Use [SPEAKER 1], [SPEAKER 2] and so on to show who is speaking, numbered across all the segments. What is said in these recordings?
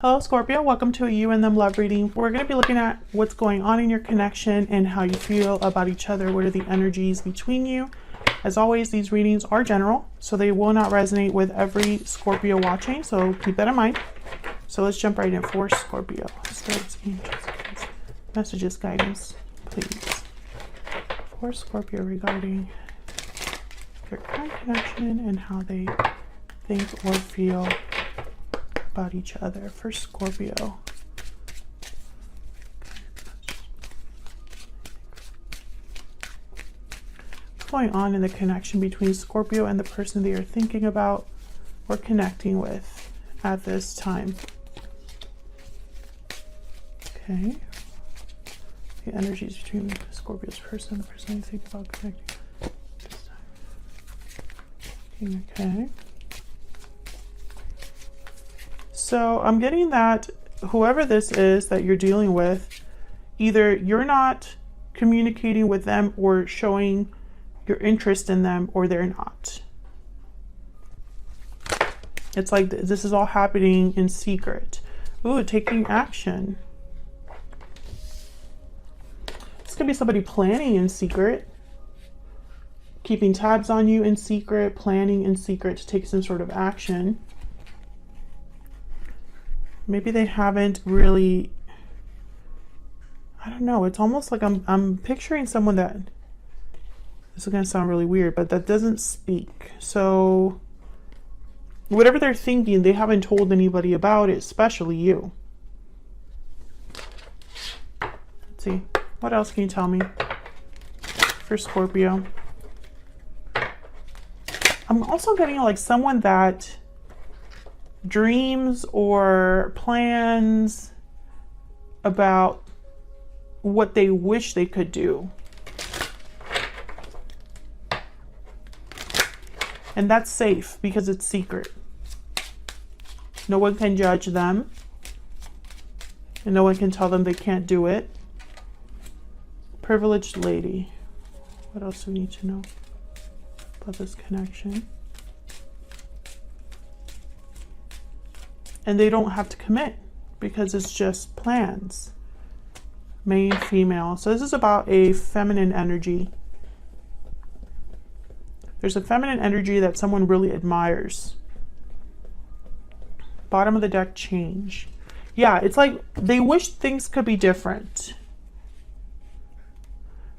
[SPEAKER 1] Hello Scorpio, welcome to a You and Them Love reading. We're going to be looking at what's going on in your connection and how you feel about each other. What are the energies between you? As always, these readings are general, so they will not resonate with every Scorpio watching, so keep that in mind. So let's jump right in for Scorpio. Spirits, angels, messages, guidance, please. For Scorpio regarding their current connection and how they think or feel about each other. For Scorpio, what's going on in the connection between Scorpio and the person they are thinking about or connecting with at this time? Okay, the energies between Scorpio's person and the person you think about connecting this time. Okay. So I'm getting that whoever this is that you're dealing with, either you're not communicating with them or showing your interest in them, or they're not. It's like this is all happening in secret. Ooh, taking action. This could be somebody planning in secret, keeping tabs on you in secret, planning in secret to take some sort of action. Maybe they haven't really, I don't know. It's almost like I'm picturing someone that, this is going to sound really weird, but that doesn't speak. So whatever they're thinking, they haven't told anybody about it, especially you. Let's see. What else can you tell me for Scorpio? I'm also getting like someone that dreams or plans about what they wish they could do. And that's safe because it's secret. No one can judge them. And no one can tell them they can't do it. Privileged lady. What else do we need to know about this connection? And they don't have to commit because it's just plans. Male, female. So this is about a feminine energy. There's a feminine energy that someone really admires. Bottom of the deck, change. Yeah, it's like they wish things could be different.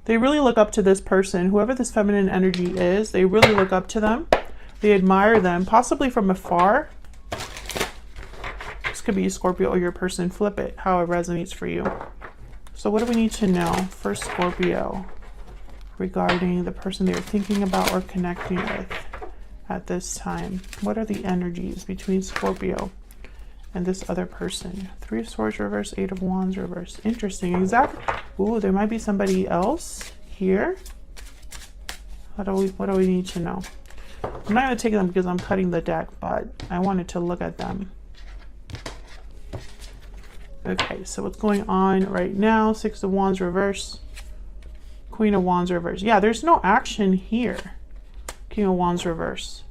[SPEAKER 1] They really look up to this person. Whoever this feminine energy is, they really look up to them. They admire them, possibly from afar. Could be a Scorpio or your person. Flip it how it resonates for you. So what do we need to know for Scorpio regarding the person they're thinking about or connecting with at this time? What are the energies between Scorpio and this other person? Three of Swords reverse, Eight of Wands reverse. Interesting. Exactly. Ooh, there might be somebody else here. What do we need to know? I'm not going to take them because I'm cutting the deck, but I wanted to look at them. Okay, so what's going on right now? Six of Wands reverse, Queen of Wands reverse. Yeah, there's no action here. King of Wands reverse.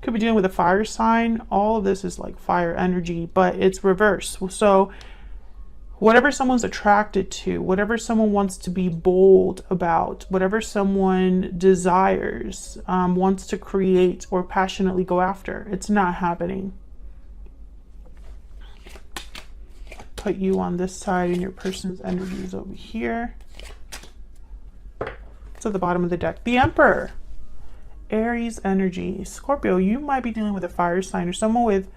[SPEAKER 1] Could be dealing with a fire sign. All of this is like fire energy, but it's reverse. So whatever someone's attracted to, whatever someone wants to be bold about, whatever someone desires, wants to create or passionately go after, it's not happening. Put you on this side and your person's energies over here. So the bottom of the deck, the Emperor, Aries energy. Scorpio, you might be dealing with a fire sign or someone with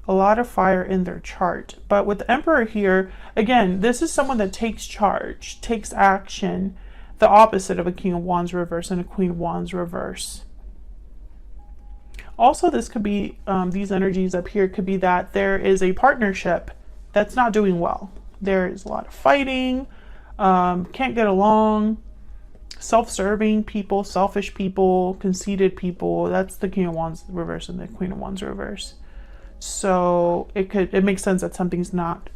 [SPEAKER 1] a lot of fire in their chart. But with the Emperor here, again, this is someone that takes charge, takes action, the opposite of a King of Wands reverse and a Queen of Wands reverse. Also, this could be, these energies up here could be that there is a partnership that's not doing well. There is a lot of fighting, can't get along, self-serving people, selfish people, conceited people. That's the King of Wands reverse and the Queen of Wands reverse. So it makes sense that something's not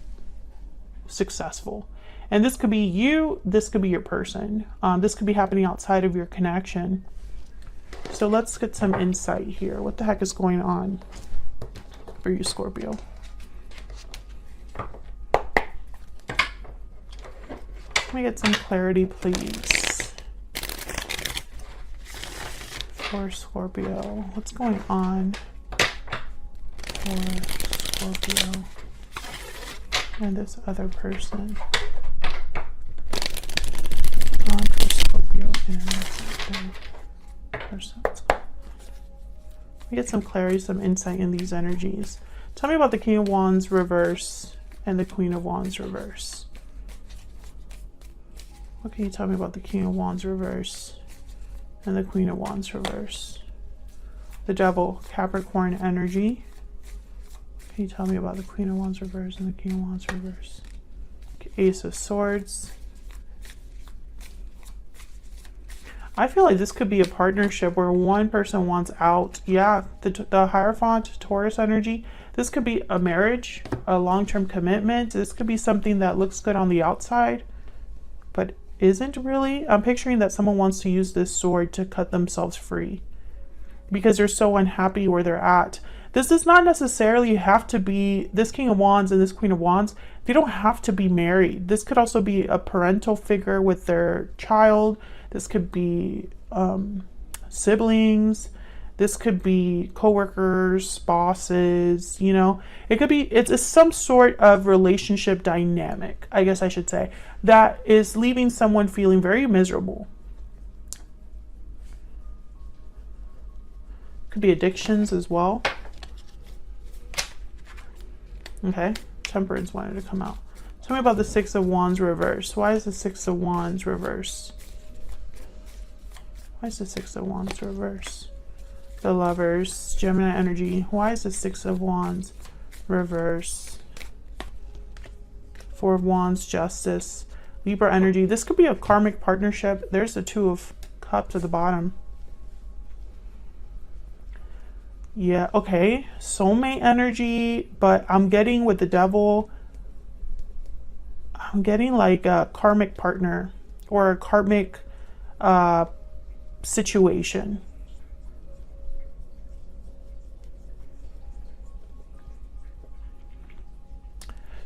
[SPEAKER 1] successful. And this could be you, this could be your person. This could be happening outside of your connection. So let's get some insight here. What the heck is going on for you, Scorpio? Let me get some clarity, please. For Scorpio. What's going on for Scorpio and this other person? On for Scorpio and this other person. We get some clarity, some insight in these energies. Tell me about the King of Wands reverse and the Queen of Wands reverse. What can you tell me about the King of Wands reverse and the Queen of Wands reverse? The Devil, Capricorn energy. Can you tell me about the Queen of Wands reverse and the King of Wands reverse? Ace of Swords. I feel like this could be a partnership where one person wants out. Yeah, the Hierophant, Taurus energy. This could be a marriage, a long-term commitment. This could be something that looks good on the outside, but isn't really. I'm picturing that someone wants to use this sword to cut themselves free because they're so unhappy where they're at. This does not necessarily have to be, this King of Wands and this Queen of Wands, they don't have to be married. This could also be a parental figure with their child. This could be siblings. This could be coworkers, bosses, you know. It could be, it's some sort of relationship dynamic, I guess I should say, that is leaving someone feeling very miserable. Could be addictions as well. Okay, Temperance wanted to come out. Tell me about the Six of Wands reverse. Why is the Six of Wands reverse? Why is the Six of Wands reverse? The Lovers, Gemini energy. Why is the Six of Wands reverse? Four of Wands, Justice, Libra energy. This could be a karmic partnership. There's the Two of Cups at the bottom. Yeah, okay. Soulmate energy, but I'm getting with the Devil, I'm getting like a karmic partner or a karmic situation.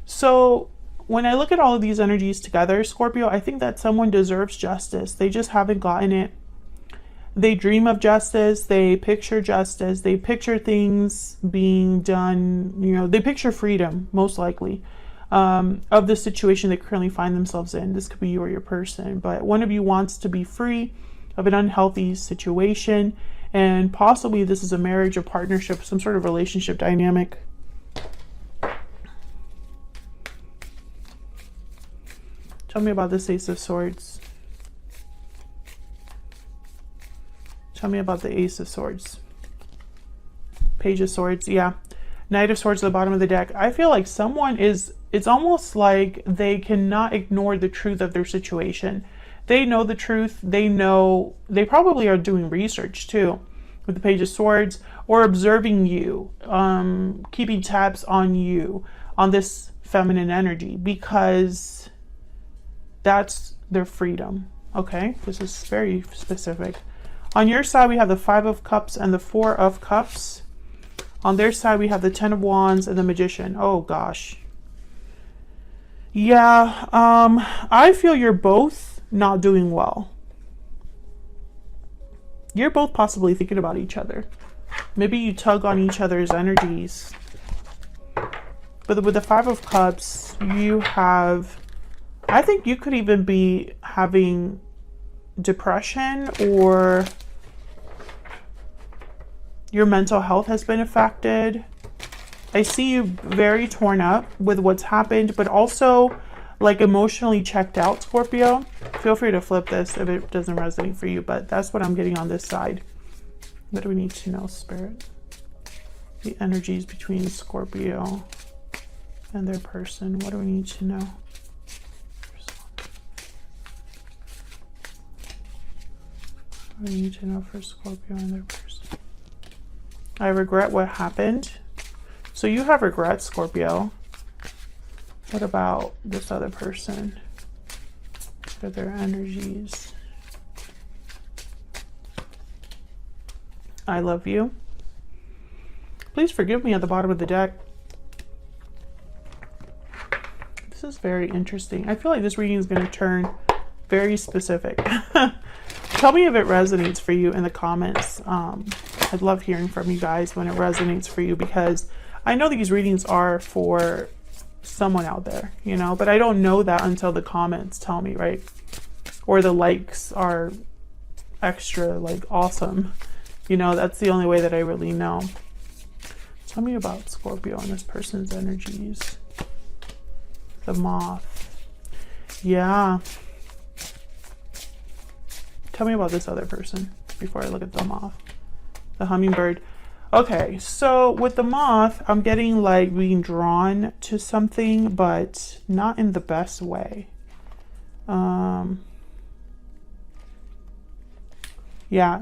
[SPEAKER 1] So when I look at all of these energies together, Scorpio, I think that someone deserves justice. They just haven't gotten it. They dream of justice. They picture justice. They picture things being done. You know, they picture freedom, most likely, of the situation they currently find themselves in. This could be you or your person, but one of you wants to be free of an unhealthy situation, and possibly this is a marriage or partnership, some sort of relationship dynamic. Tell me about this Ace of Swords. Tell me about the Ace of Swords. Page of Swords, yeah. Knight of Swords at the bottom of the deck. I feel like someone is, it's almost like they cannot ignore the truth of their situation. They know the truth. They know, they probably are doing research too with the Page of Swords, or observing you, keeping tabs on you, on this feminine energy, because that's their freedom. Okay, this is very specific. On your side, we have the Five of Cups and the Four of Cups. On their side, we have the Ten of Wands and the Magician. Oh gosh. Yeah, I feel you're both not doing well. You're both possibly thinking about each other. Maybe you tug on each other's energies. But with the Five of Cups, you have, I think you could even be having depression, or your mental health has been affected. I see you very torn up with what's happened, but also like emotionally checked out, Scorpio. Feel free to flip this if it doesn't resonate for you, but that's what I'm getting on this side. What do we need to know, Spirit? The energies between Scorpio and their person. What do we need to know? What do we need to know for Scorpio and their person? I regret what happened. So you have regrets, Scorpio. What about this other person? What are their energies? I love you. Please forgive me at the bottom of the deck. This This is very interesting. I feel like this reading is going to turn very specific. Tell me if it resonates for you in the comments. I'd love hearing from you guys when it resonates for you, because I know these readings are for someone out there, you know, but I don't know that until the comments tell me, right? Or the likes are extra, like, awesome. You know, that's the only way that I really know. Tell me about Scorpio and this person's energies. The moth. Yeah. Tell me about this other person before I look at the moth. The hummingbird. Okay, so with the moth, I'm getting like being drawn to something, but not in the best way. Yeah.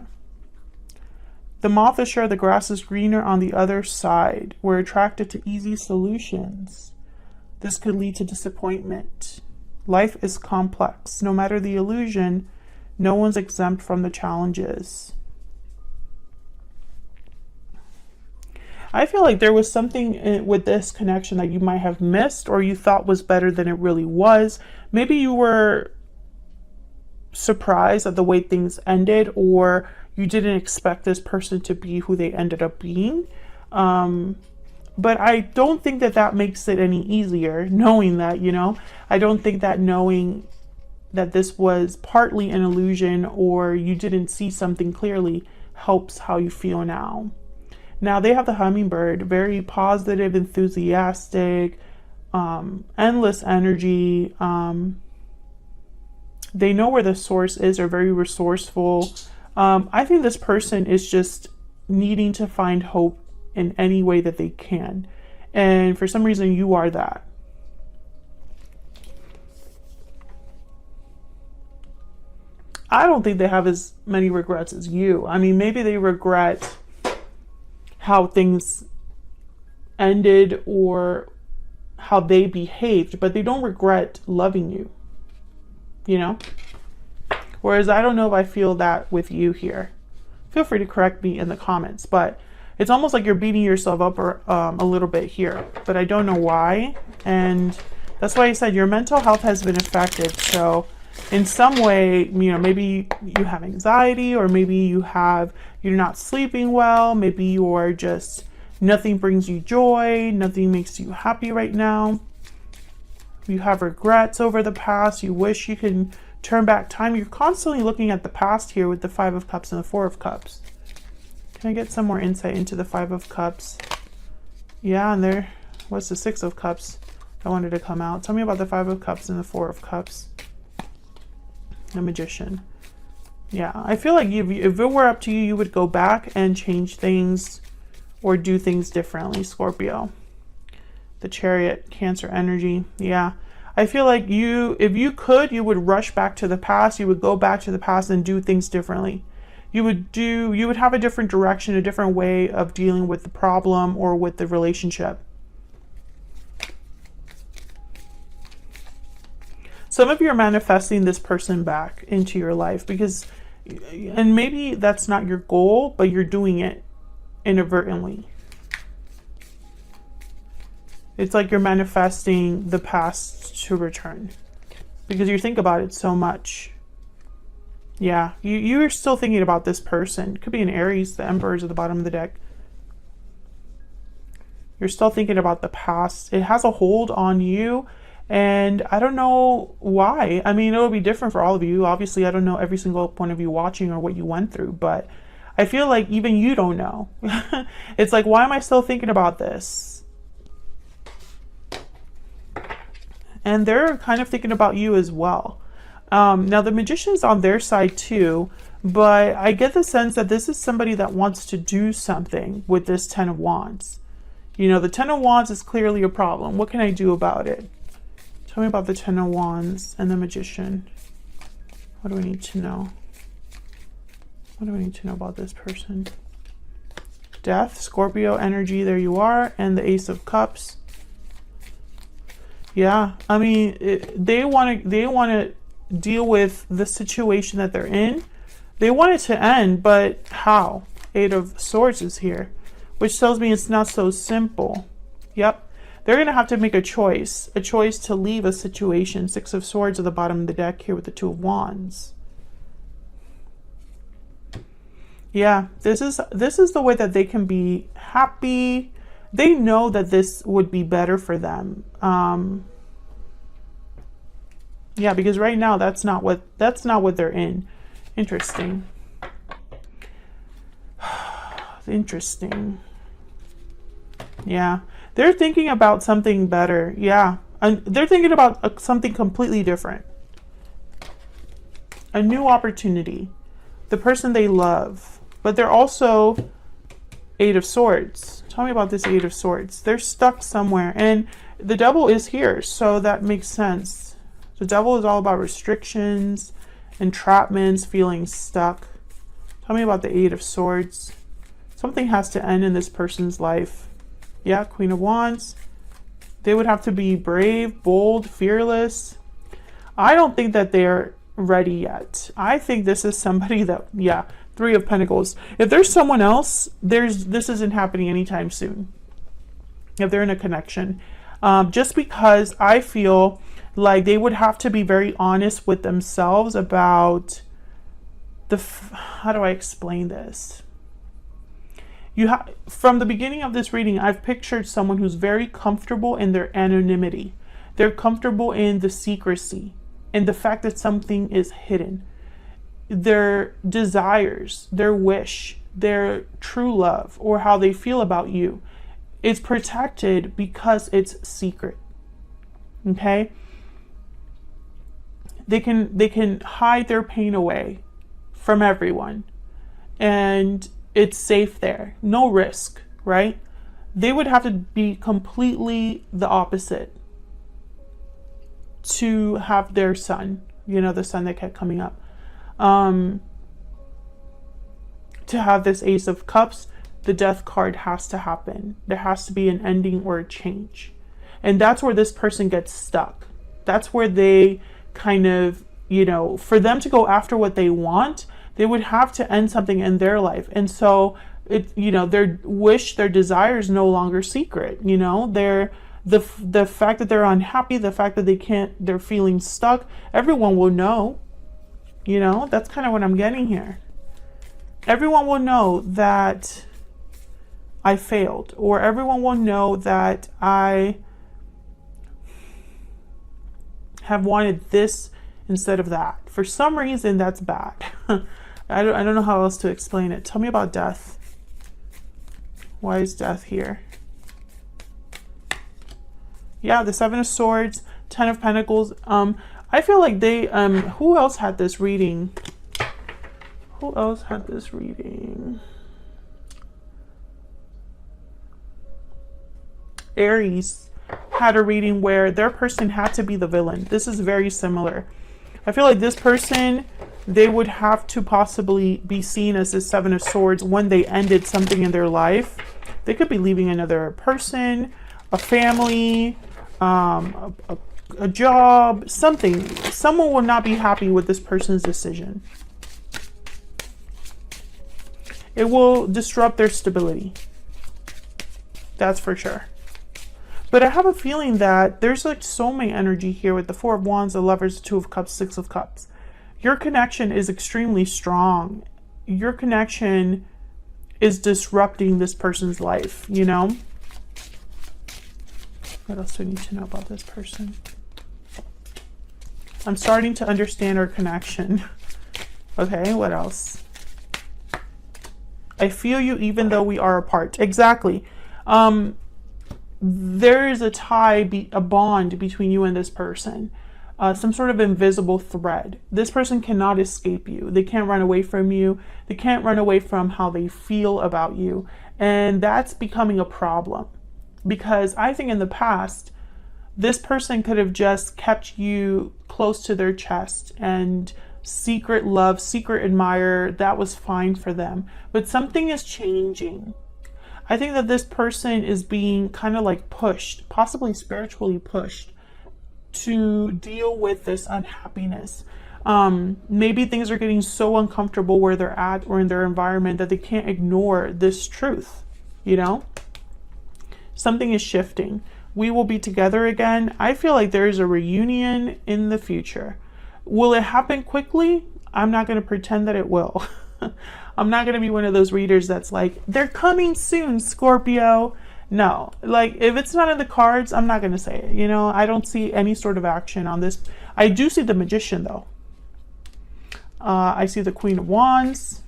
[SPEAKER 1] The moth is sure the grass is greener on the other side. We're attracted to easy solutions. This could lead to disappointment. Life is complex. No matter the illusion, no one's exempt from the challenges. I feel like there was something with this connection that you might have missed, or you thought was better than it really was. Maybe you were surprised at the way things ended, or you didn't expect this person to be who they ended up being. But I don't think that that makes it any easier, knowing that, you know. I don't think that knowing that this was partly an illusion, or you didn't see something clearly, helps how you feel now. Now they have the hummingbird, very positive, enthusiastic, endless energy. They know where the source is, are very resourceful. I think this person is just needing to find hope in any way that they can. And for some reason, you are that. I don't think they have as many regrets as you. I mean, maybe they regret how things ended or how they behaved, but they don't regret loving you, you know? Whereas I don't know if I feel that with you here. Feel free to correct me in the comments, but it's almost like you're beating yourself up a little bit here, but I don't know why. And that's why I said your mental health has been affected. So in some way, you know, maybe you have anxiety, or maybe you're not sleeping well. Maybe you're just, nothing brings you joy. Nothing makes you happy right now. You have regrets over the past. You wish you can turn back time. You're constantly looking at the past here with the 5 of Cups and the 4 of Cups. Can I get some more insight into the 5 of Cups? Yeah, and there, what's the 6 of Cups? I wanted to come out. Tell me about the 5 of Cups and the 4 of Cups. The Magician. Yeah, I feel like if it were up to you, you would go back and change things or do things differently, Scorpio. The Chariot, Cancer energy. Yeah, I feel like if you could, you would rush back to the past. You would go back to the past and do things differently. You would have a different direction, a different way of dealing with the problem or with the relationship. Some of you are manifesting this person back into your life because, and maybe that's not your goal, but you're doing it inadvertently. It's like you're manifesting the past to return because you think about it so much. Yeah, you're still thinking about this person. Could be an Aries, the Emperor's at the bottom of the deck. You're still thinking about the past. It has a hold on you, and I don't know why. I mean, it'll be different for all of you. Obviously, I don't know every single point of you watching or what you went through, but I feel like even you don't know. It's like, why am I still thinking about this? And they're kind of thinking about you as well. Now the Magician's on their side too, but I get the sense that this is somebody that wants to do something with this 10 of Wands. You know, the 10 of Wands is clearly a problem. What can I do about it? Tell me about the 10 of Wands and the Magician. What do I need to know? What do I need to know about this person? Death, Scorpio energy, there you are, and the Ace of Cups. Yeah, I mean, they want to deal with the situation that they're in. They want it to end, but how? 8 of Swords is here, which tells me it's not so simple. Yep. they're going to have to make a choice to leave a situation. Six of Swords at the bottom of the deck here with the Two of Wands. Yeah, this is the way that they can be happy. They know that this would be better for them. Yeah, because right now that's not what they're in. Interesting. Interesting. Yeah, they're thinking about something better. Yeah, and they're thinking about something completely different. A new opportunity. The person they love. But they're also Eight of Swords. Tell me about this Eight of Swords. They're stuck somewhere. And the Devil is here, so that makes sense. The Devil is all about restrictions, entrapments, feeling stuck. Tell me about the Eight of Swords. Something has to end in this person's life. Yeah, Queen of Wands. They would have to be brave, bold, fearless. I don't think that they're ready yet. I think this is somebody that, yeah, Three of Pentacles. If there's someone else, this isn't happening anytime soon. If they're in a connection. Just because I feel like they would have to be very honest with themselves about how do I explain this? From the beginning of this reading, I've pictured someone who's very comfortable in their anonymity. They're comfortable in the secrecy and the fact that something is hidden. Their desires, their wish, their true love, or how they feel about you is protected because it's secret. Okay? They can hide their pain away from everyone. And it's safe there. No risk, right? They would have to be completely the opposite to have their son, the son that kept coming up. To have this Ace of Cups, the Death card has to happen. There has to be an ending or a change. And that's where this person gets stuck. That's where they kind of, for them to go after what they want, they would have to end something in their life. And so their wish, their desire is no longer secret. The fact that they're unhappy, the fact that they're feeling stuck, everyone will know. That's kind of what I'm getting here. Everyone will know that I failed, or everyone will know that I have wanted this instead of that. For some reason, that's bad. I don't know how else to explain it. Tell me about death. Why is death here? Yeah, the Seven of Swords, Ten of Pentacles. I feel like they, who else had this reading? Who else had this reading? Aries had a reading where their person had to be the villain. This is very similar. I feel like this person, they would have to possibly be seen as the Seven of Swords when they ended something in their life. They could be leaving another person, a family, a job, something. Someone will not be happy with this person's decision. It will disrupt their stability. That's for sure. But I have a feeling that there's like soulmate energy here with the Four of Wands, the Lovers, the Two of Cups, Six of Cups. Your connection is extremely strong. Your connection is disrupting this person's life, What else do we need to know about this person? I'm starting to understand our connection. Okay, what else? I feel you even though we are apart. Exactly. There is a tie, a bond between you and this person. Some sort of invisible thread. This person cannot escape you. They can't run away from you. They can't run away from how they feel about you. And that's becoming a problem. Because I think in the past, this person could have just kept you close to their chest and secret love, secret admire, that was fine for them. But something is changing. I think that this person is being kind of like pushed, possibly spiritually pushed, to deal with this unhappiness. Maybe things are getting so uncomfortable where they're at or in their environment that they can't ignore this truth, Something is shifting. we will be together again. I feel like there is a reunion in the future. Will it happen quickly? I'm not going to pretend that it will. I'm not going to be one of those readers that's like, they're coming soon, Scorpio. No, like if it's not in the cards, I'm not going to say it. You know, I don't see any sort of action on this. I do see the Magician though. I see the Queen of Wands,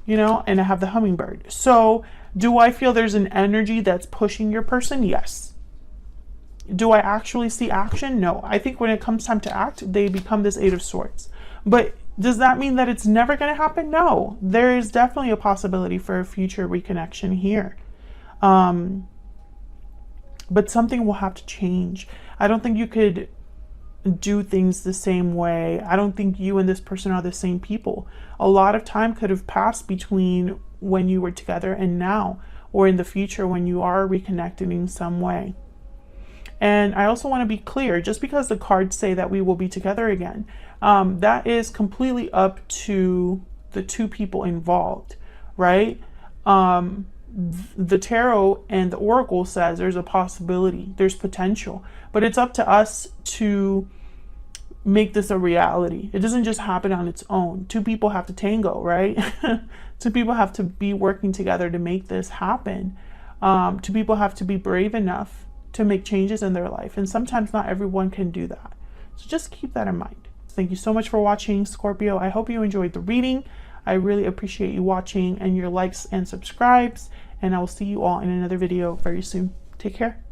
[SPEAKER 1] you know, and I have the Hummingbird. So do I feel there's an energy that's pushing your person? Yes. Do I actually see action? No. I think when it comes time to act, they become this Eight of Swords. But does that mean that it's never going to happen? No. There is definitely a possibility for a future reconnection here. But something will have to change. I don't think you could do things the same way. I don't think you and this person are the same people. A lot of time could have passed between when you were together and now, or in the future when you are reconnected in some way. And I also want to be clear, just because the cards say that we will be together again, that is completely up to the two people involved, right? The tarot and the oracle says there's a possibility, there's potential, but it's up to us to make this a reality. It doesn't just happen on its own. Two people have to tango, right? Two people have to be working together to make this happen. Two people have to be brave enough to make changes in their life, and sometimes not everyone can do that. So just keep that in mind. Thank you so much for watching, Scorpio. I hope you enjoyed the reading. I really appreciate you watching and your likes and subscribes, and I will see you all in another video very soon. Take care.